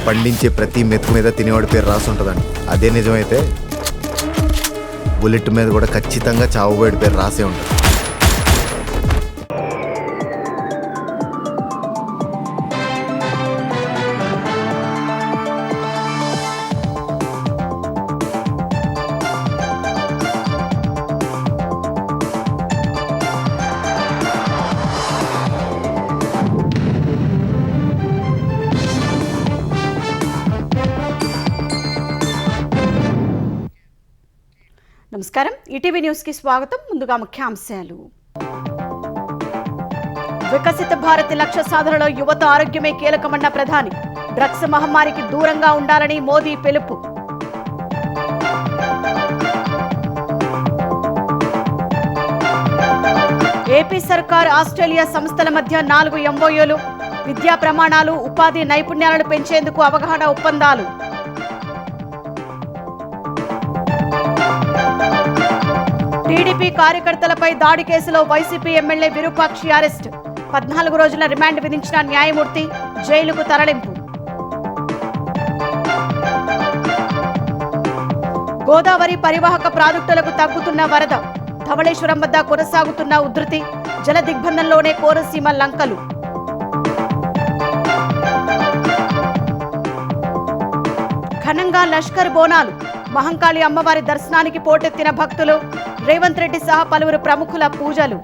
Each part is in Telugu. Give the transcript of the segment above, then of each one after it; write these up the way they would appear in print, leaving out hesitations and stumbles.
పండించే ప్రతి మెతుకు మీద తినేవాడి పేరు రాసి ఉంటుందండి. అదే నిజమైతే బుల్లెట్ మీద కూడా ఖచ్చితంగా చావుబోయేడి పేరు రాసే ఉంటుంది. నమస్కారం, ఈటీవీ న్యూస్ కి స్వాగతం. ముందుగా ముఖ్యాంశాలు. వికసిత భారత్ లక్ష్య సాధనలో యువత ఆరోగ్యమే కీలకమన్న ప్రధాని. డ్రగ్స్ మహమ్మారికి దూరంగా ఉండాలని మోదీ పిలుపు. ఏపీ సర్కార్ ఆస్ట్రేలియా సంస్థల మధ్య 4 ఎంఓయూలు. విద్యా ప్రమాణాలు, ఉపాధి నైపుణ్యాలను పెంచేందుకు అవగాహన ఒప్పందాలు. టీడీపీ కార్యకర్తలపై దాడి కేసులో వైసీపీ ఎమ్మెల్యే విరూపాక్షి అరెస్ట్. 14 రోజుల రిమాండ్ విధించిన న్యాయమూర్తి జైలుకు తరలింపు. గోదావరి పరివాహక ప్రాజెక్టులకు తగ్గుతున్న వరద. ధవళేశ్వరం వద్ద కొనసాగుతున్న ఉధృతి. జల దిగ్బంధంలోనే కోనసీమ లంకలు. ఘనంగా లష్కర్ బోనాలు. మహంకాళి అమ్మవారి దర్శనానికి పోటెత్తిన భక్తులు. రేవంత్ రెడ్డి సహా పలువురు ప్రముఖుల పూజలు.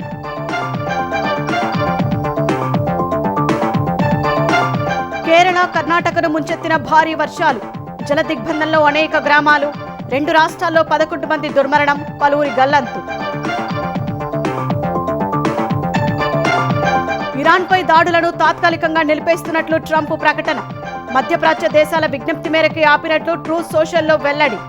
కేరళ, కర్ణాటకను ముంచెత్తిన భారీ వర్షాలు. జల దిగ్బంధంలో అనేక గ్రామాలు. 2 రాష్ట్రాల్లో 11 మంది దుర్మరణం, పలువురి గల్లంతు. ఇరాన్పై దాడులను తాత్కాలికంగా నిలిపేస్తున్నట్లు ట్రంప్ ప్రకటన. మధ్యప్రాచ్య దేశాల విజ్ఞప్తి మేరకు ఆపినట్లు ట్రూత్ సోషల్లో వెల్లడి.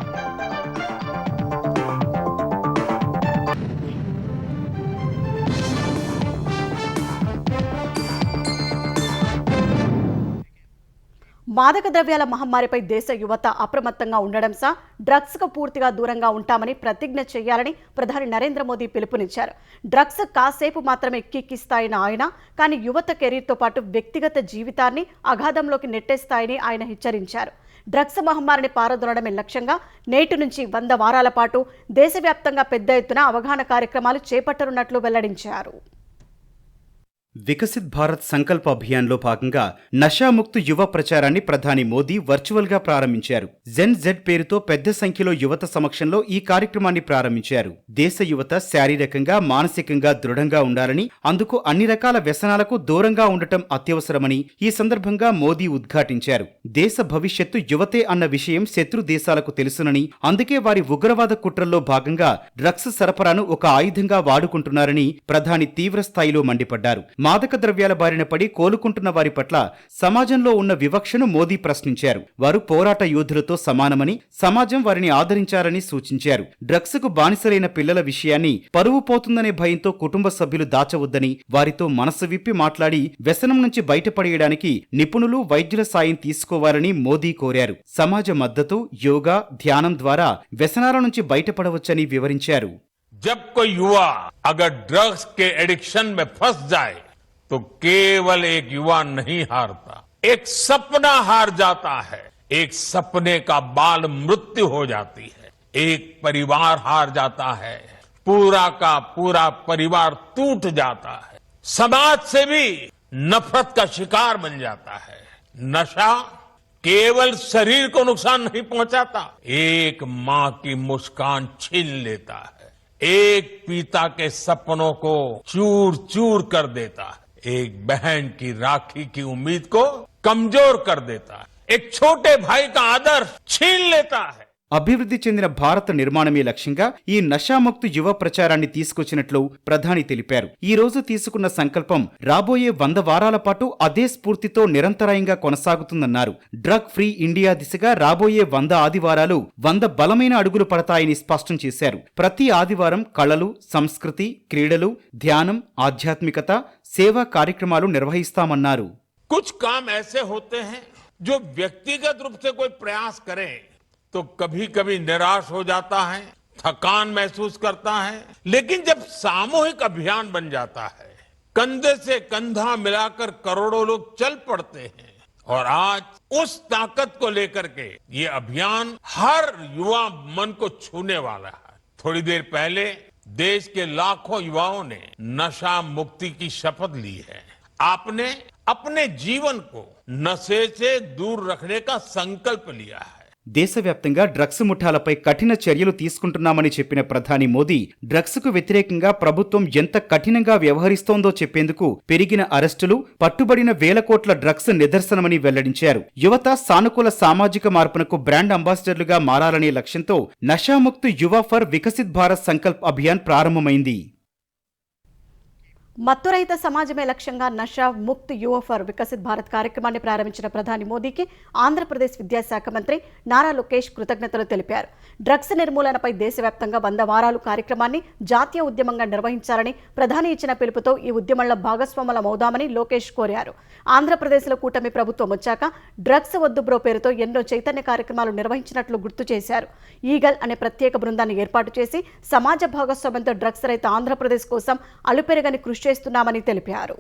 మాదక ద్రవ్యాల మహమ్మారిపై దేశ యువత అప్రమత్తంగా ఉండడం సహా డ్రగ్స్కు పూర్తిగా దూరంగా ఉంటామని ప్రతిజ్ఞ చేయాలని ప్రధాని నరేంద్ర మోదీ పిలుపునిచ్చారు. డ్రగ్స్ కాసేపు మాత్రమే కిక్కిస్తాయని ఆయన, కానీ యువత కెరీర్తో పాటు వ్యక్తిగత జీవితాన్ని అగాధంలోకి నెట్టేస్తాయని ఆయన హెచ్చరించారు. డ్రగ్స్ మహమ్మారిని పారదోలడమే లక్ష్యంగా నేటి నుంచి 100 వారాల పాటు దేశవ్యాప్తంగా పెద్ద ఎత్తున అవగాహన కార్యక్రమాలు చేపట్టనున్నట్లు వెల్లడించారు. వికసిత్ భారత్ సంకల్ప అభియాన్లో భాగంగా నషాముక్త్ యువ ప్రచారాన్ని ప్రధాని మోదీ వర్చువల్గా ప్రారంభించారు. జెడ్ పేరుతో పెద్ద సంఖ్యలో యువత సమక్షంలో ఈ కార్యక్రమాన్ని ప్రారంభించారు. దేశ యువత శారీరకంగా, మానసికంగా దృఢంగా ఉండాలని, అందుకు అన్ని రకాల వ్యసనాలకు దూరంగా ఉండటం అత్యవసరమని ఈ సందర్భంగా మోదీ ఉద్ఘాటించారు. దేశ భవిష్యత్తు యువతే అన్న విషయం శత్రు దేశాలకు తెలుసునని, అందుకే వారి ఉగ్రవాద కుట్రల్లో భాగంగా డ్రగ్స్ సరఫరాను ఒక ఆయుధంగా వాడుకుంటున్నారని ప్రధాని తీవ్రస్థాయిలో మండిపడ్డారు. మాదక ద్రవ్యాల బారిన పడి కోలుకుంటున్న వారి పట్ల సమాజంలో ఉన్న వివక్షను మోదీ ప్రశ్నించారు. వారు పోరాట యోధులతో సమానమని, సమాజం వారిని ఆదరించారని సూచించారు. డ్రగ్స్ కు బానిసలైన పిల్లల విషయాన్ని పరువు పోతుందనే భయంతో కుటుంబ సభ్యులు దాచవద్దని, వారితో మనసు విప్పి మాట్లాడి వ్యసనం నుంచి బయటపడేయడానికి నిపుణులు, వైద్యుల సాయం తీసుకోవాలని మోదీ కోరారు. సమాజ మద్దతు, యోగా, ధ్యానం ద్వారా వ్యసనాల నుంచి బయటపడవచ్చని వివరించారు. जब कोई युवा अगर ड्रग्स के एडिक्शन में फंस जाए तो केवल एक युवा नहीं हारता, एक सपना हार जाता है, एक सपने का बाल मृत्यु हो जाती है, एक परिवार हार जाता है, पूरा का पूरा परिवार टूट जाता है, समाज से भी नफरत का शिकार बन जाता है। नशा केवल शरीर को नुकसान नहीं पहुंचाता, एक मां की मुस्कान छीन लेता है, एक पिता के सपनों को चूर चूर कर देता है, एक बहन की राखी की उम्मीद को कमजोर कर देता है, एक छोटे भाई का आदर्श छीन लेता है। అభివృద్ధి చెందిన భారత నిర్మాణమే లక్ష్యంగా ఈ నషాముక్త్ యువ ప్రచారాన్ని తీసుకొచ్చినట్లు ప్రధాని తెలిపారు. ఈ రోజు తీసుకున్న సంకల్పం రాబోయే 100 వారాల పాటు అదే స్ఫూర్తితో నిరంతరాయంగా కొనసాగుతుందన్నారు. డ్రగ్ ఫ్రీ ఇండియా దిశగా రాబోయే 100 ఆదివారాలు 100 బలమైన అడుగులు పడతాయని స్పష్టం చేశారు. ప్రతి ఆదివారం కళలు, సంస్కృతి, క్రీడలు, ధ్యానం, ఆధ్యాత్మికత, సేవా కార్యక్రమాలు నిర్వహిస్తామన్నారు. कुछ काम ऐसे होते हैं जो व्यक्तिगत रूप से कोई प्रयास करे तो कभी कभी निराश हो जाता है, थकान महसूस करता है, लेकिन जब सामूहिक अभियान बन जाता है, कंधे से कंधा मिलाकर करोड़ों लोग चल पड़ते हैं और आज उस ताकत को लेकर के ये अभियान हर युवा मन को छूने वाला है। थोड़ी देर पहले देश के लाखों युवाओं ने नशा मुक्ति की शपथ ली है। आपने अपने जीवन को नशे से दूर रखने का संकल्प लिया है। దేశవ్యాప్తంగా డ్రగ్స్ ముఠాలపై కఠిన చర్యలు తీసుకుంటున్నామని చెప్పిన ప్రధాని మోదీ డ్రగ్స్ కు వ్యతిరేకంగా ప్రభుత్వం ఎంత కఠినంగా వ్యవహరిస్తోందో చెప్పేందుకు పెరిగిన అరెస్టులు, పట్టుబడిన వేల కోట్ల డ్రగ్స్ నిదర్శనమని వెల్లడించారు. యువత సానుకూల సామాజిక మార్పునకు బ్రాండ్ అంబాసిడర్లుగా మారాలనే లక్ష్యంతో నషాముక్త్ యువ ఫర్ వికసిత్ భారత్ సంకల్ప్ అభియాన్ ప్రారంభమైంది. మత్తురహిత సమాజమే లక్ష్యంగా నషా ముక్త్ యువ ఫర్ వికసిత్ భారత్ కార్యక్రమాన్ని ప్రారంభించిన ప్రధాని మోదీకి ఆంధ్రప్రదేశ్ విద్యాశాఖ మంత్రి నారా లోకేష్ కృతజ్ఞతలు తెలిపారు. డ్రగ్స్ నిర్మూలనపై దేశవ్యాప్తంగా 100 వారాలు కార్యక్రమాన్ని జాతీయ ఉద్యమంగా నిర్వహించాలని ప్రధాని ఇచ్చిన పిలుపుతో ఈ ఉద్యమంలో భాగస్వాములమవుదామని లోకేష్ కోరారు. ఆంధ్రప్రదేశ్లో కూటమి ప్రభుత్వం వచ్చాక డ్రగ్స్ వద్దు బ్రో పేరుతో ఎన్నో చైతన్య కార్యక్రమాలు నిర్వహించినట్లు గుర్తు చేశారు. ఈగల్ అనే ప్రత్యేక బృందాన్ని ఏర్పాటు చేసి సమాజ భాగస్వామ్యంతో డ్రగ్స్ రహిత ఆంధ్రప్రదేశ్ కోసం అలుపెరగని కృషి చేస్తున్నామని తెలిపారు.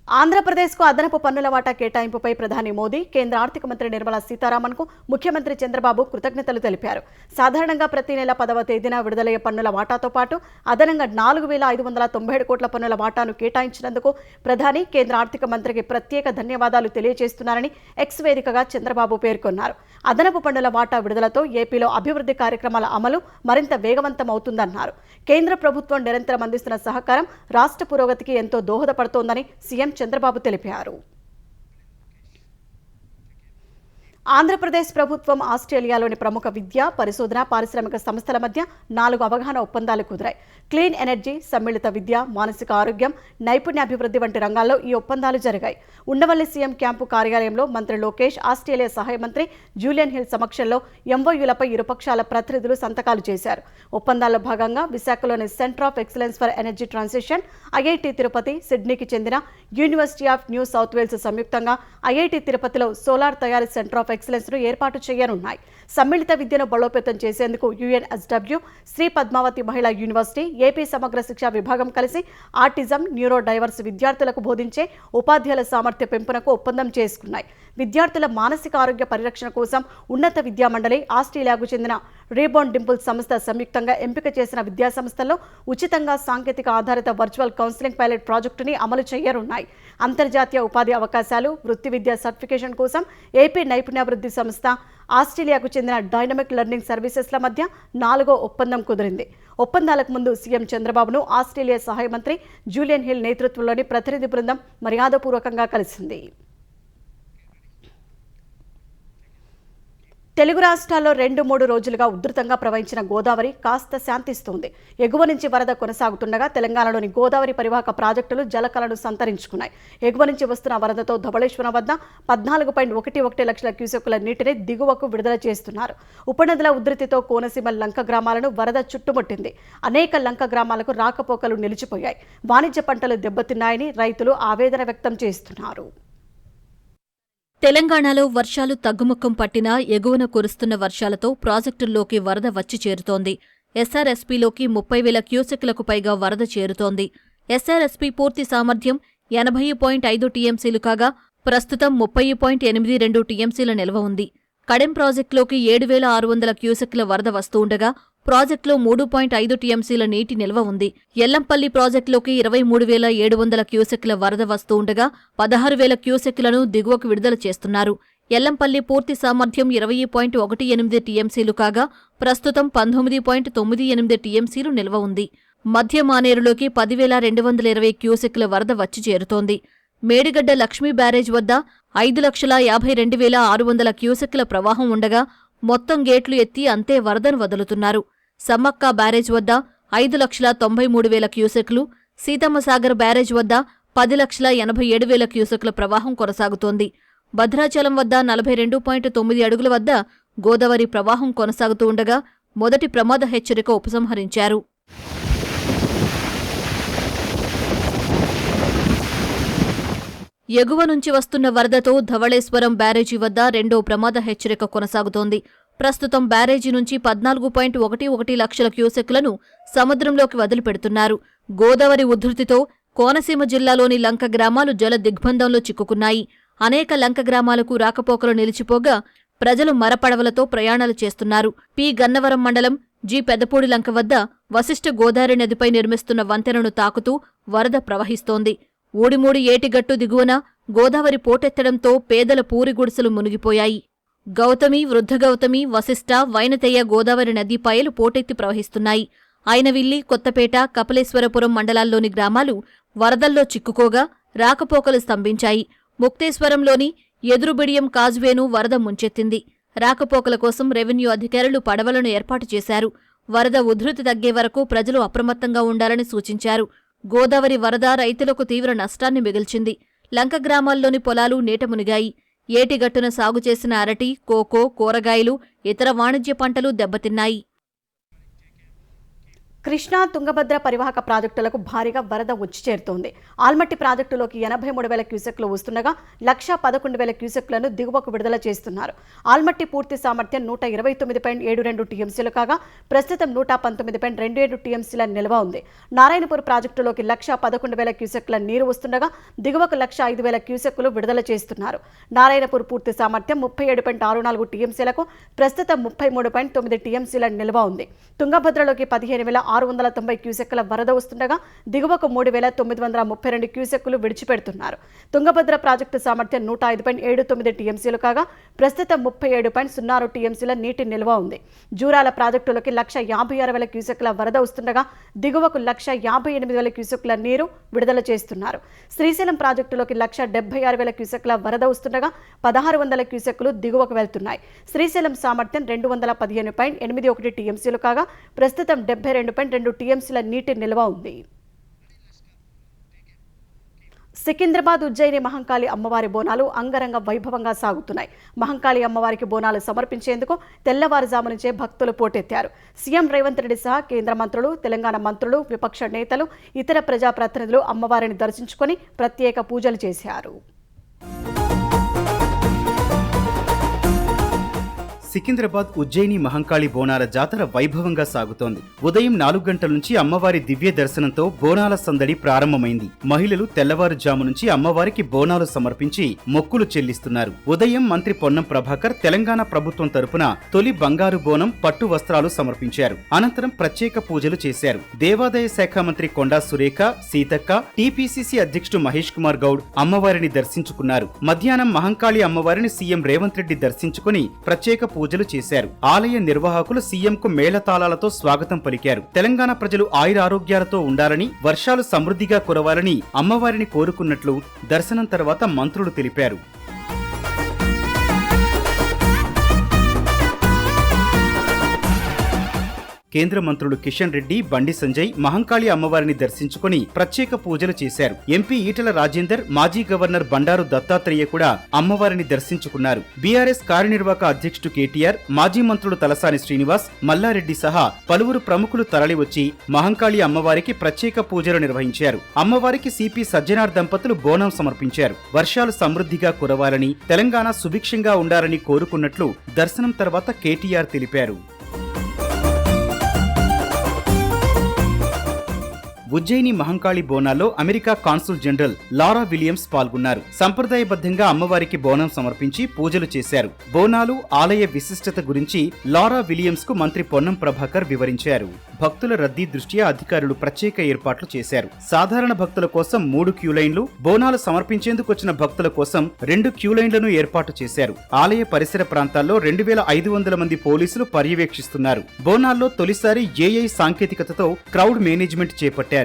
ఆంధ్రప్రదేశ్కు అదనపు పన్నుల వాటా కేటాయింపుపై ప్రధాని మోదీ, కేంద్ర ఆర్థిక మంత్రి నిర్మలా సీతారామన్కు ముఖ్యమంత్రి చంద్రబాబు కృతజ్ఞతలు తెలిపారు. సాధారణంగా ప్రతి నెల 10వ తేదీన విడుదలయ్యే పన్నుల వాటాతో పాటు అదనంగా 4,597 కోట్ల పన్నుల వాటాను కేటాయించినందుకు ప్రధాని, కేంద్ర ఆర్థిక మంత్రికి ప్రత్యేక ధన్యవాదాలు తెలియజేస్తున్నారని ఎక్స్ వేదికగా చంద్రబాబు పేర్కొన్నారు. అదనపు పన్నుల వాటా విడుదలతో ఏపీలో అభివృద్ధి కార్యక్రమాల అమలు మరింత వేగవంతం అవుతుందన్నారు. కేంద్ర ప్రభుత్వం నిరంతరం అందిస్తున్న సహకారం రాష్ట్ర పురోగతికి ఎంతో దోహదపడుతోందని సీఎం చంద్రబాబు తెలిపారు. ఆంధ్రప్రదేశ్ ప్రభుత్వం ఆస్ట్రేలియాలోని ప్రముఖ విద్యా, పరిశోధన, పారిశ్రామిక సంస్థల మధ్య 4 అవగాహన ఒప్పందాలు కుదిరాయి. క్లీన్ ఎనర్జీ, సమ్మిళిత విద్య, మానసిక ఆరోగ్యం, నైపుణ్యాభివృద్ధి వంటి రంగాల్లో ఈ ఒప్పందాలు జరిగాయి. ఉండవల్లి సీఎం క్యాంపు కార్యాలయంలో మంత్రి లోకేష్, ఆస్ట్రేలియా సహాయ మంత్రి జూలియన్ హిల్ సమక్షంలో ఎంఓయూలపై ఇరుపక్షాల ప్రతినిధులు సంతకాలు చేశారు. ఒప్పందాల్లో భాగంగా విశాఖలోని centre of excellence for energy transition, IIT Tirupati, సిడ్నీకి చెందిన university of New South Wales సంయుక్తంగా ఐఐటి తిరుపతిలో సోలార్ తయారీ సెంటర్ ఆఫ్ ఎక్సలెన్స్ ను ఏర్పాటు చేయనున్నాయి. సమ్మిళిత విద్యను బలోపేతం చేసేందుకు యుఎన్ఎస్డబ్ల్యూ, శ్రీ పద్మావతి మహిళా యూనివర్సిటీ, ఏపీ సమగ్ర శిక్షా విభాగం కలిసి ఆటిజం, న్యూరో డైవర్స్ విద్యార్థులకు బోధించే ఉపాధ్యాయుల సామర్థ్య పెంపునకు ఒప్పందం చేసుకున్నాయి. విద్యార్థుల మానసిక ఆరోగ్య పరిరక్షణ కోసం ఉన్నత విద్యా మండలి, ఆస్ట్రేలియాకు చెందిన రీబౌండ్ డింపుల్ సంస్థ సంయుక్తంగా ఎంపిక చేసిన విద్యా సంస్థల్లో ఉచితంగా సాంకేతిక ఆధారిత వర్చువల్ కౌన్సిలింగ్ పైలట్ ప్రాజెక్టుని అమలు చేయనున్నాయి. అంతర్జాతీయ ఉపాధి అవకాశాలు, వృత్తి విద్యా సర్టిఫికేషన్ కోసం ఏపీ నైపుణ్యాభివృద్ధి సంస్థ, ఆస్ట్రేలియాకు చెందిన డైనమిక్ లెర్నింగ్ సర్వీసెస్ల మధ్య 4వ ఒప్పందం కుదిరింది. ఒప్పందాలకు ముందు సీఎం చంద్రబాబును ఆస్ట్రేలియా సహాయ మంత్రి జూలియన్ హిల్ నేతృత్వంలోని ప్రతినిధి బృందం మర్యాదపూర్వకంగా కలిసింది. తెలుగు రాష్ట్రాల్లో 2-3 రోజులుగా ఉధృతంగా ప్రవహించిన గోదావరి కాస్త శాంతిస్తోంది. ఎగువ నుంచి వరద కొనసాగుతుండగా తెలంగాణలోని గోదావరి పరివాహక ప్రాజెక్టులు జలకళను సంతరించుకున్నాయి. ఎగువ నుంచి వస్తున్న వరదతో ధవళేశ్వరం వద్ద 14.11 లక్షల క్యూసెక్కుల నీటిని దిగువకు విడుదల చేస్తున్నారు. ఉపనదుల ఉధృతితో కోనసీమ లంక గ్రామాలను వరద చుట్టుముట్టింది. అనేక లంక గ్రామాలకు రాకపోకలు నిలిచిపోయాయి. వాణిజ్య పంటలు దెబ్బతిన్నాయని రైతులు ఆవేదన వ్యక్తం చేస్తున్నారు. తెలంగాణలో వర్షాలు తగ్గుముఖం పట్టినా ఎగువన కురుస్తున్న వర్షాలతో ప్రాజెక్టుల్లోకి వరద వచ్చి చేరుతోంది. ఎస్ఆర్ఎస్పీలోకి 30,000 క్యూసెక్లకు పైగా వరద చేరుతోంది. ఎస్ఆర్ఎస్పీ పూర్తి సామర్థ్యం 80.5 టీఎంసీలు కాగా ప్రస్తుతం 30.82 టీఎంసీల నిల్వ ఉంది. కడెం ప్రాజెక్టులోకి 7,600 క్యూసెక్ల వరద వస్తుండగా ప్రాజెక్టులో 3.5 టీఎంసీల నీటి నిల్వ ఉంది. ఎల్లంపల్లి ప్రాజెక్టులోకి 23,700 క్యూసెక్ల వరద వస్తుండగా 16,000 క్యూసెక్లను దిగువకు విడుదల చేస్తున్నారు. ఎల్లంపల్లి పూర్తి సామర్థ్యం 20.18 టీఎంసీలు కాగా ప్రస్తుతం 19.98 టీఎంసీలు నిల్వ ఉంది. మధ్య మానేరులోకి 10,220 క్యూసెక్ల వరద వచ్చి చేరుతోంది. మేడిగడ్డ లక్ష్మీ బ్యారేజ్ వద్ద 5,52,600 క్యూసెక్ల ప్రవాహం ఉండగా మొత్తం గేట్లు ఎత్తి అంతే వరదను వదులుతున్నారు. సమ్మక్క బ్యారేజ్ వద్ద 5,93,000 క్యూసెక్లు, సీతమ్మసాగర్ బ్యారేజ్ వద్ద 10,87,000 క్యూసెక్ల ప్రవాహం కొనసాగుతోంది. భద్రాచలం వద్ద 42.9 అడుగుల వద్ద గోదావరి ప్రవాహం కొనసాగుతూ ఉండగా మొదటి ప్రమాద హెచ్చరిక ఉపసంహరించారు. ఎగువ నుంచి వస్తున్న వరదతో ధవళేశ్వరం బ్యారేజీ వద్ద రెండో ప్రమాద హెచ్చరిక కొనసాగుతోంది. ప్రస్తుతం బ్యారేజీ నుంచి 14.11 లక్షల క్యూసెక్లను సముద్రంలోకి వదిలిపెడుతున్నారు. గోదావరి ఉధృతితో కోనసీమ జిల్లాలోని లంక గ్రామాలు జల దిగ్బంధంలో చిక్కుకున్నాయి. అనేక లంక గ్రామాలకు రాకపోకలు నిలిచిపోగా ప్రజలు మరపడవలతో ప్రయాణాలు చేస్తున్నారు. పి గన్నవరం మండలం జి పెద్దపూడి లంక వద్ద వశిష్ఠ గోదావరి నదిపై నిర్మిస్తున్న వంతెనను తాకుతూ వరద ప్రవహిస్తోంది. ఊడిమూడి ఏటిగట్టు దిగువన గోదావరి పోటెత్తడంతో పేదల పూరి గుడిసెలు మునిగిపోయాయి. గౌతమి, వృద్ధ గౌతమి, వశిష్ఠ, వైనతేయ గోదావరి నదీ పాయలు పోటెత్తి ప్రవహిస్తున్నాయి. అయినవిల్లి, కొత్తపేట, కపిలేశ్వరపురం మండలాల్లోని గ్రామాలు వరదల్లో చిక్కుకోగా రాకపోకలు స్తంభించాయి. ముక్తేశ్వరంలోని ఎదురుబిడియం కాజ్వేను వరద ముంచెత్తింది. రాకపోకల కోసం రెవెన్యూ అధికారులు పడవలను ఏర్పాటు చేశారు. వరద ఉధృతి తగ్గే వరకు ప్రజలు అప్రమత్తంగా ఉండాలని సూచించారు. గోదావరి వరద రైతులకు తీవ్ర నష్టాన్ని మిగిల్చింది. లంక గ్రామాల్లోని పొలాలు నీట మునిగాయి. ఏటిగట్టున సాగు చేసిన అరటి, కోకో, కూరగాయలు, ఇతర వాణిజ్య పంటలు దెబ్బతిన్నాయి. కృష్ణా, తుంగభద్ర పరివాహక ప్రాజెక్టులకు భారీగా వరద వచ్చి చేరుతోంది. ఆల్మట్టి ప్రాజెక్టులోకి 83,000 క్యూసెక్లు వస్తుండగా 1,11,000 క్యూసెక్లను దిగువకు విడుదల చేస్తున్నారు. ఆల్మట్టి పూర్తి సామర్థ్యం 129.72 టీఎంసీలు కాగా ప్రస్తుతం 119.27 టీఎంసీల నిల్వ ఉంది. నారాయణపూర్ ప్రాజెక్టులోకి 1,11,000 క్యూసెక్ల నీరు వస్తుండగా దిగువకు 105,000 క్యూసెక్లు విడుదల చేస్తున్నారు. నారాయణపూర్ పూర్తి సామర్థ్యం 37.64 టీఎంసీలకు ప్రస్తుతం 33.9 టీఎంసీల నిల్వ ఉంది. తుంగభద్రలోకి 15,690 క్యూసెక్కుల వరద వస్తుండగా దిగువకు 3,932 క్యూసెక్కులు విడిచిపెడుతున్నారు. తుంగభద్ర ప్రాజెక్టు సామర్థ్యం 105.79 టీఎంసీలు కాగా ప్రస్తుతం 37.06 టీఎంసీల నీటి నిల్వ ఉంది. జూరాల ప్రాజెక్టులోకి 1,56,000 క్యూసెక్కుల వరద వస్తుండగా దిగువకు 1,58,000 క్యూసెక్కుల నీరు విడుదల చేస్తున్నారు. శ్రీశైలం ప్రాజెక్టులోకి 1,76,000 క్యూసెక్కుల వరద వస్తుండగా 1,600 క్యూసెక్కులు దిగువకు వెళ్తున్నాయి. శ్రీశైలం సామర్థ్యం 215.81 టీఎంసీలు కాగా ప్రస్తుతం 72.2 టీఎంసీల నీటి నిల్వ ఉంది. సికింద్రాబాద్ ఉజ్జయిని మహంకాళి అమ్మవారి బోనాలు అంగరంగ వైభవంగా సాగుతున్నాయి. మహంకాళి అమ్మవారికి బోనాలు సమర్పించేందుకు తెల్లవారుజాము నుంచే భక్తులు పోటెత్తారు. సీఎం రేవంత్ రెడ్డి సహా కేంద్ర మంత్రులు, తెలంగాణ మంత్రులు, విపక్ష నేతలు, ఇతర ప్రజాప్రతినిధులు అమ్మవారిని దర్శించుకొని ప్రత్యేక పూజలు చేశారు. సికింద్రాబాద్ ఉజ్జయిని మహంకాళి బోనాల జాతర వైభవంగా సాగుతోంది. ఉదయం 4 గంటల నుంచి అమ్మవారి దివ్య దర్శనంతో బోనాల సందడి ప్రారంభమైంది. మహిళలు తెల్లవారుజాము నుంచి అమ్మవారికి బోనాలు సమర్పించి మొక్కులు చెల్లిస్తున్నారు. ఉదయం మంత్రి పొన్నం ప్రభాకర్ తెలంగాణ ప్రభుత్వం తరపున తొలి బంగారు బోనం, పట్టు వస్త్రాలు సమర్పించారు. అనంతరం ప్రత్యేక పూజలు చేశారు. దేవాదాయ శాఖ మంత్రి కొండా సురేఖ, సీతక్క, టీపీసీసీ అధ్యక్షుడు మహేష్ కుమార్ గౌడ్ అమ్మవారిని దర్శించుకున్నారు. మధ్యాహ్నం మహంకాళి అమ్మవారిని సీఎం రేవంత్ రెడ్డి దర్శించుకుని ప్రత్యేక పూజలు చేశారు. ఆలయ నిర్వాహకులు సీఎంకు మేళతాళాలతో స్వాగతం పలికారు. తెలంగాణ ప్రజలు ఆయురారోగ్యాలతో ఉండాలని, వర్షాలు సమృద్ధిగా కురవాలని అమ్మవారిని కోరుకున్నట్లు దర్శనం తర్వాత మంత్రులు తెలిపారు. కేంద్ర మంత్రులు కిషన్ రెడ్డి, బండి సంజయ్ మహంకాళి అమ్మవారిని దర్శించుకుని ప్రత్యేక పూజలు చేశారు. ఎంపీ ఈటెల రాజేందర్, మాజీ గవర్నర్ బండారు దత్తాత్రేయ కూడా అమ్మవారిని దర్శించుకున్నారు. బీఆర్ఎస్ కార్యనిర్వాహక అధ్యక్షుడు కేటీఆర్, మాజీ మంత్రులు తలసాని శ్రీనివాస్, మల్లారెడ్డి సహా పలువురు ప్రముఖులు తరలివచ్చి మహంకాళి అమ్మవారికి ప్రత్యేక పూజలు నిర్వహించారు. అమ్మవారికి సిపి సజ్జనార్ దంపతులు బోనం సమర్పించారు. వర్షాలు సమృద్ధిగా కురవాలని, తెలంగాణ సుభిక్షంగా ఉండాలని కోరుకున్నట్లు దర్శనం తర్వాత కేటీఆర్ తెలిపారు. ఉజ్జయిని మహంకాళి బోనాల్లో America consul general Laura Williams పాల్గొన్నారు. సంప్రదాయబద్ధంగా అమ్మవారికి బోనం సమర్పించి పూజలు చేశారు. బోనాలు, ఆలయ విశిష్టత గురించి లారా విలియమ్స్ కు మంత్రి పొన్నం ప్రభాకర్ వివరించారు. భక్తుల రద్దీ దృష్ట్యా అధికారులు ప్రత్యేక ఏర్పాట్లు చేశారు. సాధారణ భక్తుల కోసం 3 క్యూలైన్లు, బోనాలు సమర్పించేందుకు వచ్చిన భక్తుల కోసం 2 క్యూలైన్లను ఏర్పాటు చేశారు. ఆలయ పరిసర ప్రాంతాల్లో 2,500 మంది పోలీసులు పర్యవేక్షిస్తున్నారు. బోనాల్లో తొలిసారి ఏఐ సాంకేతికతతో క్రౌడ్ మేనేజ్మెంట్ చేపట్టారు.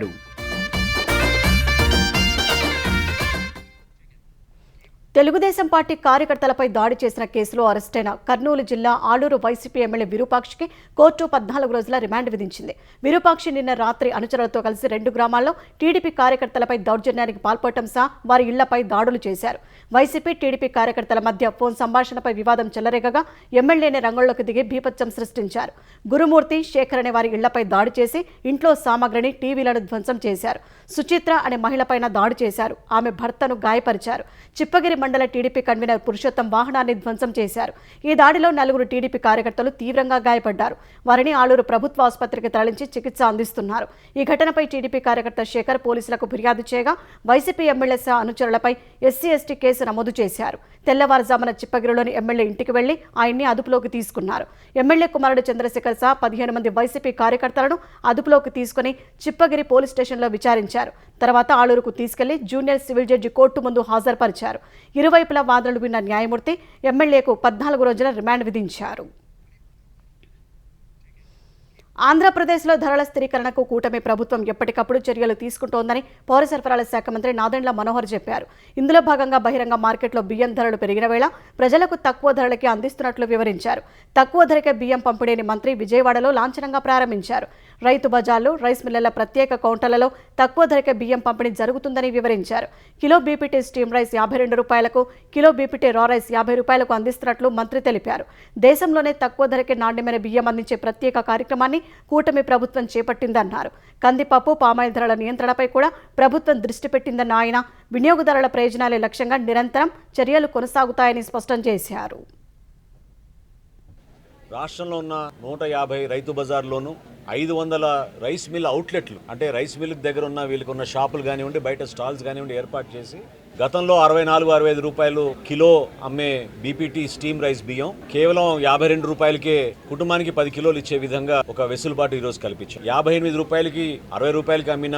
తెలుగుదేశం పార్టీ కార్యకర్తలపై దాడి చేసిన కేసులో అరెస్టైన కర్నూలు జిల్లా ఆలూరు వైసీపీ ఎమ్మెల్యే విరూపాక్షికి కోర్టు 14 రోజుల రిమాండ్ విధించింది. విరూపాక్షి నిన్న రాత్రి అనుచరులతో కలిసి 2 గ్రామాల్లో టీడీపీ కార్యకర్తలపై దౌర్జన్యానికి పాల్పడటం సహా వారి ఇళ్లపై దాడులు చేశారు. వైసీపీ, టీడీపీ కార్యకర్తల మధ్య ఫోన్ సంభాషణపై వివాదం చెలరేగగా ఎమ్మెల్యేనే రంగంలోకి దిగి బీభత్సం సృష్టించారు. గురుమూర్తి, శేఖర్ అనే వారి ఇళ్లపై దాడి చేసి ఇంట్లో సామాగ్రిని, టీవీలను ధ్వంసం చేశారు. సుచిత్ర అనే మహిళపైన దాడి చేశారు. ఆమె భర్తను గాయపరిచారు. చిప్పగిరి మండల టీడీపీ కన్వీనర్ పురుషోత్తం వాహనాన్ని ధ్వంసం చేశారు. ఈ దాడిలో 4 టీడీపీ కార్యకర్తలు తీవ్రంగా గాయపడ్డారు. వారిని ఆలూరు ప్రభుత్వ ఆసుపత్రికి తరలించి చికిత్స అందిస్తున్నారు. ఈ ఘటనపై టీడీపీ కార్యకర్త శేఖర్ పోలీసులకు ఫిర్యాదు చేయగా వైసీపీ ఎమ్మెల్యే అనుచరులపై ఎస్సీ/ఎస్టీ కేసు నమోదు చేశారు. తెల్లవారుజామున చిప్పగిరిలోని ఎమ్మెల్యే ఇంటికి వెళ్లి ఆయన్ని అదుపులోకి తీసుకున్నారు. ఎమ్మెల్యే కుమారుడు చంద్రశేఖర్ సహా 15 మంది వైసీపీ కార్యకర్తలను అదుపులోకి తీసుకుని చిప్పగిరి పోలీస్ స్టేషన్లో విచారించారు. తర్వాత ఆలూరుకు తీసుకెళ్లి జూనియర్ సివిల్ జడ్జి కోర్టు ముందు హాజరుపరిచారు. ఇరువైపులా వాదనలు విన్న న్యాయమూర్తి ఎమ్మెల్యేకు 14 రోజుల రిమాండ్ విధించారు. ఆంధ్రప్రదేశ్లో ధరల స్థిరీకరణకు కూటమి ప్రభుత్వం ఎప్పటికప్పుడు చర్యలు తీసుకుంటోందని పౌర సరఫరాల శాఖ మంత్రి నాదెండ్ల మనోహర్ చెప్పారు. ఇందులో భాగంగా బహిరంగ మార్కెట్లో బియ్యం ధరలు పెరిగిన వేళ ప్రజలకు తక్కువ ధరలకి అందిస్తున్నట్లు వివరించారు. తక్కువ ధరకే బియ్యం పంపిణీని మంత్రి విజయవాడలో లాంఛనంగా ప్రారంభించారు. రైతు బజార్లు, రైస్ మిల్లర్ల ప్రత్యేక కౌంటర్లలో తక్కువ ధరకే బియ్యం పంపిణీ జరుగుతుందని వివరించారు. కిలో బీపీటీ స్టీమ్ రైస్ 52 రూపాయలకు, కిలో బీపీటీ రా రైస్ 50 రూపాయలకు అందిస్తున్నట్లు మంత్రి తెలిపారు. దేశంలోనే తక్కువ ధరకే నాణ్యమైన బియ్యం అందించే ప్రత్యేక కార్యక్రమాన్ని కూటమి ప్రభుత్వం చేపట్టిందన్నారు. కందిపప్పు, పామాయిల్ ధరల నియంత్రణపై కూడా ప్రభుత్వం దృష్టి పెట్టిందన్న ఆయన వినియోగదారుల ప్రయోజనాలే లక్ష్యంగా నిరంతరం చర్యలు కొనసాగుతాయని స్పష్టం చేశారు. రాష్ట్రంలో ఉన్న 150 రైతు బజార్లోను 500 రైస్ మిల్ అవుట్లెట్లు, అంటే రైస్ మిల్ దగ్గర ఉన్న వీళ్ళకి ఉన్న షాపులు కానివ్వండి, బయట స్టాల్స్ కానివ్వండి ఏర్పాటు చేసి గతంలో 64-65 రూపాయలు కిలో అమ్మే బీపీటీ స్టీమ్ రైస్ బియ్యం కేవలం 52 రూపాయలకే కుటుంబానికి 10 కిలోలు ఇచ్చే విధంగా ఒక వెసులుబాటు ఈరోజు కల్పించాం. 58 రూపాయలకి 60 రూపాయలకి అమ్మిన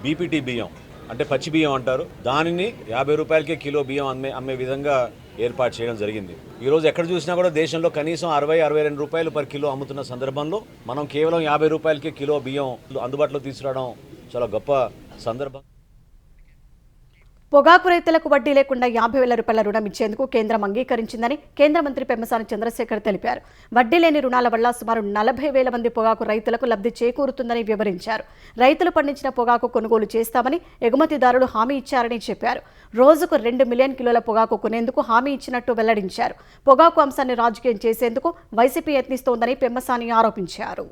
బీపీటీ బియ్యం, అంటే పచ్చి బియ్యం అంటారు, దానిని 50 రూపాయలకే కిలో బియ్యం అమ్మే విధంగా ఏర్పాటు చేయడం జరిగింది. ఈరోజు ఎక్కడ చూసినా కూడా దేశంలో కనీసం 60-62 రూపాయలు పర్ కిలో అమ్ముతున్న సందర్భంలో మనం కేవలం 50 రూపాయలకే కిలో బియ్యం అందుబాటులో తీసుకురావడం చాలా గొప్ప సందర్భం. పొగాకు రైతులకు వడ్డీ లేకుండా 50,000 రూపాయల రుణం ఇచ్చేందుకు కేంద్రం అంగీకరించిందని కేంద్ర మంత్రి పెమ్మసాని చంద్రశేఖర్ తెలిపారు. వడ్డీ లేని రుణాల వల్ల సుమారు 40,000 మంది పొగాకు రైతులకు లబ్ధి చేకూరుతుందని వివరించారు. రైతులు పండించిన పొగాకు కొనుగోలు చేస్తామని ఎగుమతిదారులు హామీ ఇచ్చారని చెప్పారు. రోజుకు 2 మిలియన్ కిలోల పొగాకు కొనేందుకు హామీ ఇచ్చినట్టు వెల్లడించారు. పొగాకు అంశాన్ని రాజకీయం చేసేందుకు వైసీపీ యత్నిస్తోందని పెమ్మసాని ఆరోపించారు.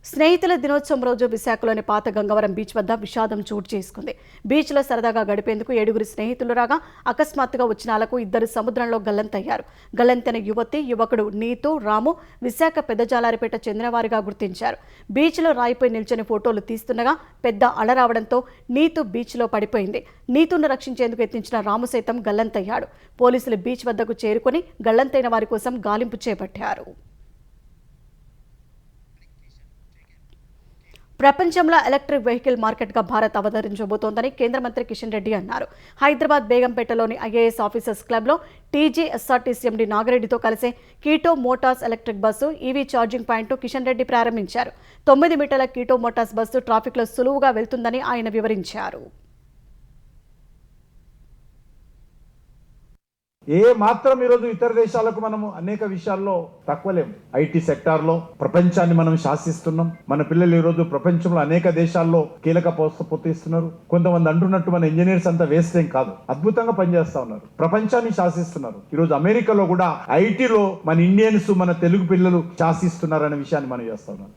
స్నేహితుల దినోత్సవం రోజు విశాఖలోని పాత గంగవరం బీచ్ వద్ద విషాదం చోటు చేసుకుంది. బీచ్లో సరదాగా గడిపేందుకు 7 స్నేహితులు రాగా అకస్మాత్తుగా వచ్చినాలకు 2 సముద్రంలో గల్లంతయ్యారు. గల్లంతైన యువకుడు నీతు, రాము విశాఖ పెద్దజాలారిపేట చెందినవారిగా గుర్తించారు. బీచ్లో రాయిపై నిల్చొని ఫోటోలు తీస్తుండగా పెద్ద అల రావడంతో నీతు బీచ్లో పడిపోయింది. నీతును రక్షించేందుకు యత్నించిన రాము సైతం గల్లంతయ్యాడు. పోలీసులు బీచ్ వద్దకు చేరుకుని గల్లంతైన వారి కోసం గాలింపు చేపట్టారు. ప్రపంచంలో ఎలక్ట్రిక్ వెహికల్ మార్కెట్గా భారత్ అవతరించబోతోందని కేంద్ర మంత్రి కిషన్ రెడ్డి అన్నారు. హైదరాబాద్ బేగంపేటలోని ఐఏఎస్ ఆఫీసర్స్ క్లబ్లో టీజీఎస్ఆర్టీసీ ఎండీ నాగిరెడ్డితో కలిసి keto Motors electric bus EV charging పాయింట్ను కిషన్ రెడ్డి ప్రారంభించారు. 9 మీటర్ల కీటో మోటార్స్ బస్సు ట్రాఫిక్లో సులువుగా వెళ్తుందని ఆయన వివరించారు. ఏ మాత్రం ఈరోజు ఇతర దేశాలకు మనము అనేక విషయాల్లో తక్కువలేము. ఐటీ సెక్టార్లో ప్రపంచాన్ని మనం శాసిస్తున్నాం. మన పిల్లలు ఈరోజు ప్రపంచంలో అనేక దేశాల్లో కీలక పోతిస్తున్నారు. కొంతమంది అంటున్నట్టు మన ఇంజనీర్స్ అంతా వేస్ట్ ఏం కాదు, అద్భుతంగా పనిచేస్తా ఉన్నారు, ప్రపంచాన్ని శాసిస్తున్నారు. ఈరోజు అమెరికాలో కూడా ఐటీలో మన ఇండియన్స్, మన తెలుగు పిల్లలు శాసిస్తున్నారు అనే విషయాన్ని మనం చేస్తా ఉన్నాం.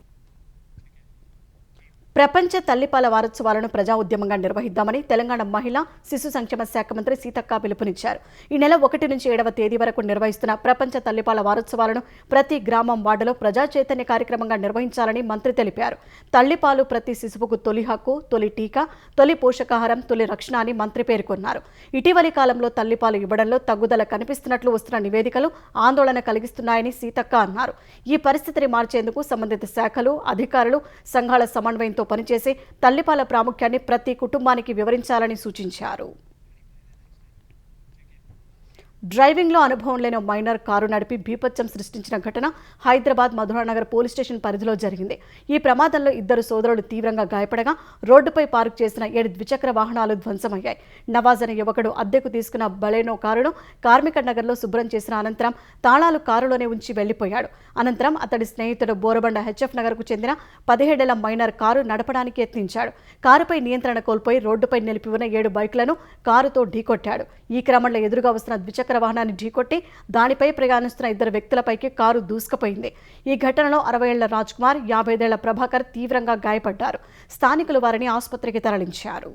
ప్రపంచ తల్లిపాల వారోత్సవాలను ప్రజా ఉద్యమంగా నిర్వహిద్దామని తెలంగాణ మహిళా శిశు సంక్షేమ శాఖ మంత్రి సీతక్క పిలుపునిచ్చారు. ఈ నెల 1 నుంచి 7వ తేదీ వరకు నిర్వహిస్తున్న ప్రపంచ తల్లిపాల వారోత్సవాలను ప్రతి గ్రామం, వార్డులో ప్రజా చైతన్య కార్యక్రమంగా నిర్వహించాలని మంత్రి తెలిపారు. తల్లిపాలు ప్రతి శిశువుకు తొలి హక్కు, తొలి టీకా, తొలి పోషకాహారం, తొలి రక్షణ అని మంత్రి పేర్కొన్నారు. ఇటీవలి కాలంలో తల్లిపాలు ఇవ్వడంలో తగ్గుదల కనిపిస్తున్నట్లు వస్తున్న నివేదికలు ఆందోళన కలిగిస్తున్నాయని సీతక్క అన్నారు. ఈ పరిస్థితిని మార్చేందుకు సంబంధిత శాఖలు, అధికారులు, సంఘాల సమన్వయంతో పనిచేసి తల్లిపాల ప్రాముఖ్యాన్ని ప్రతి కుటుంబానికి వివరించాలని సూచించారు. డ్రైవింగ్లో అనుభవం లేని మైనర్ కారు నడిపి బీభత్సం సృష్టించిన ఘటన హైదరాబాద్ మధురానగర్ పోలీస్ స్టేషన్ పరిధిలో జరిగింది. ఈ ప్రమాదంలో 2 సోదరులు తీవ్రంగా గాయపడగా రోడ్డుపై పార్క్ చేసిన 7 ద్విచక్ర వాహనాలు ధ్వంసమయ్యాయి. నవాజ్ అనే యువకుడు అద్దెకు తీసుకున్న బలెనో కారును కార్మిక నగర్లో శుభ్రం చేసిన అనంతరం తాళాలు కారులోనే ఉంచి వెళ్లిపోయాడు. అనంతరం అతడి స్నేహితుడు బోరబండ హెచ్ఎఫ్ నగర్కు చెందిన 17 ఏళ్ల మైనర్ కారు నడపడానికి యత్నించాడు. కారుపై నియంత్రణ కోల్పోయి రోడ్డుపై నిలిపి ఉన్న 7 బైకులను కారుతో ఢీకొట్టాడు. ఈ క్రమంలో ఎదురుగా వస్తున్న ద్విచక్ర వాహనాన్ని ఢీకొట్టి దానిపై ప్రయాణిస్తున్న 2 వ్యక్తులపైకి కారు దూసుకుపోయింది. ఈ ఘటనలో 60 ఏళ్ల రాజ్ కుమార్, 55 ఏళ్ల ప్రభాకర్ తీవ్రంగా గాయపడ్డారు. స్థానికులు వారిని ఆసుపత్రికి తరలించారు.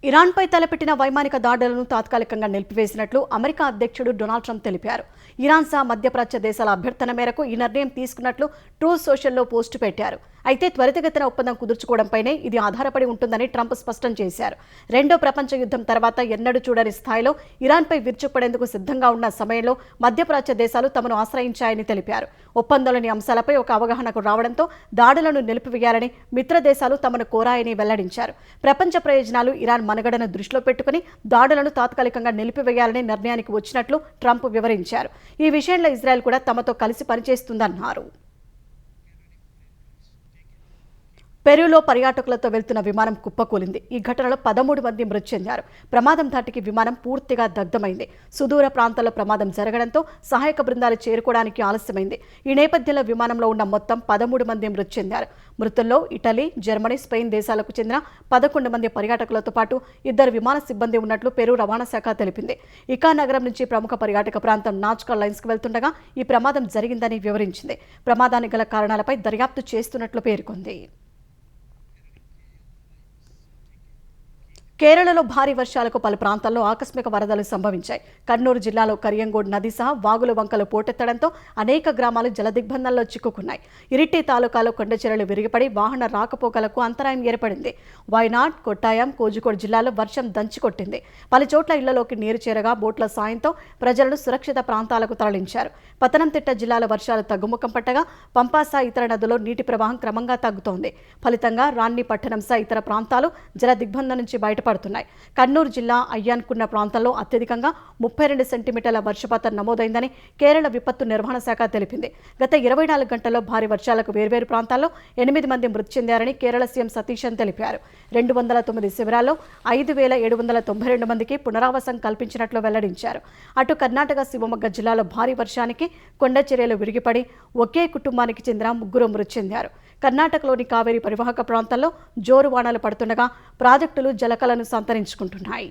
ఇరాన్పై తలపెట్టిన వైమానిక దాడులను తాత్కాలికంగా నిలిపివేసినట్లు అమెరికా అధ్యక్షుడు డొనాల్డ్ ట్రంప్ తెలిపారు. ఇరాన్ సహా మధ్యప్రాచ్య దేశాల అభ్యర్థన మేరకు ఈ నిర్ణయం తీసుకున్నట్లు ట్రూత్ సోషల్లో పోస్టు పెట్టారు. అయితే త్వరితగతిన ఒప్పందం కుదుర్చుకోవడంపైనే ఇది ఆధారపడి ఉంటుందని ట్రంప్ స్పష్టం చేశారు. రెండో ప్రపంచ యుద్ధం తర్వాత ఎన్నడూ చూడని స్థాయిలో ఇరాన్పై విరుచుకుపడేందుకు సిద్ధంగా ఉన్న సమయంలో మధ్యప్రాచ్య దేశాలు తమను ఆశ్రయించాయని తెలిపారు. ఒప్పందంలోని అంశాలపై ఒక అవగాహనకు రావడంతో దాడులను నిలిపివేయాలని మిత్ర దేశాలు తమను కోరాయని వెల్లడించారు. ప్రపంచ ప్రయోజనాలు ఇరాన్ మనుగడను దృష్టిలో పెట్టుకుని దాడులను తాత్కాలికంగా నిలిపివేయాలని నిర్ణయానికి వచ్చినట్లు ట్రంప్ వివరించారు. ఈ విషయంలో ఇజ్రాయెల్ కూడా తమతో కలిసి పనిచేస్తుందన్నారు. పెరూలో పర్యాటకులతో వెళ్తున్న విమానం కుప్పకూలింది. ఈ ఘటనలో 13 మంది మృతి చెందారు. ప్రమాదం ధాటికి విమానం పూర్తిగా దగ్ధమైంది. సుదూర ప్రాంతాల్లో ప్రమాదం జరగడంతో సహాయక బృందాలు చేరుకోవడానికి ఆలస్యమైంది. ఈ నేపథ్యంలో విమానంలో ఉన్న మొత్తం 13 మంది మృతి చెందారు. మృతుల్లో ఇటలీ, జర్మనీ, స్పెయిన్ దేశాలకు చెందిన 11 మంది పర్యాటకులతో పాటు 2 విమాన సిబ్బంది ఉన్నట్లు పెరూ రవాణా శాఖ తెలిపింది. ఇకా నగరం నుంచి ప్రముఖ పర్యాటక ప్రాంతం నాజ్కా లైన్స్కు వెళ్తుండగా ఈ ప్రమాదం జరిగిందని వివరించింది. ప్రమాదానికి గల కారణాలపై దర్యాప్తు చేస్తున్నట్లు పేర్కొంది. కేరళలో భారీ వర్షాలకు పలు ప్రాంతాల్లో ఆకస్మిక వరదలు సంభవించాయి. కర్నూలు జిల్లాలో కరియంగోడ్ నది సహా వాగులు వంకలు పోటెత్తడంతో అనేక గ్రామాలు జలదిగ్బంధంలో చిక్కుకున్నాయి. ఇరిట్టి తాలూకాలో కొండచెరలు విరిగిపడి వాహన రాకపోకలకు అంతరాయం ఏర్పడింది. వయనాడ్, కొట్టాయం, కోజికోడ్ జిల్లాలో వర్షం దంచికొట్టింది. పలు చోట్ల ఇళ్లలోకి నీరు చేరగా బోట్ల సాయంతో ప్రజలను సురక్షిత ప్రాంతాలకు తరలించారు. పతనంతిట్ట జిల్లాలో వర్షాలు తగ్గుముఖం పట్టగా పంపాసా ఇతర నదుల్లో నీటి ప్రవాహం క్రమంగా తగ్గుతోంది. ఫలితంగా రాన్ని పట్టణం సహా ఇతర ప్రాంతాలు జలదిగ్బంధం నుంచి బయటపడుతున్నాయి. కర్నూలు జిల్లా అయ్యాన్కున్న ప్రాంతంలో అత్యధికంగా 32 సెంటీమీటర్ల వర్షపాతం నమోదైందని కేరళ విపత్తు నిర్వహణ శాఖ తెలిపింది. గత 24 గంటల్లో భారీ వర్షాలకు వేర్వేరు ప్రాంతాల్లో 8 మంది మృతి చెందారని కేరళ సీఎం సతీశన్ తెలిపారు. 209 శిబిరాల్లో 5,792 మందికి పునరావాసం కల్పించినట్లు వెల్లడించారు. అటు కర్ణాటక శివమొగ్గ జిల్లాలో భారీ వర్షానికి కొండ చర్యలు విరిగిపడి ఒకే కుటుంబానికి చెందిన 3 మృతి చెందారు. కర్ణాటకలోని కావేరీ పరివాహక ప్రాంతాల్లో జోరు వానలు పడుతుండగా ప్రాజెక్టులు జలకలను సంతరించుకుంటున్నాయి.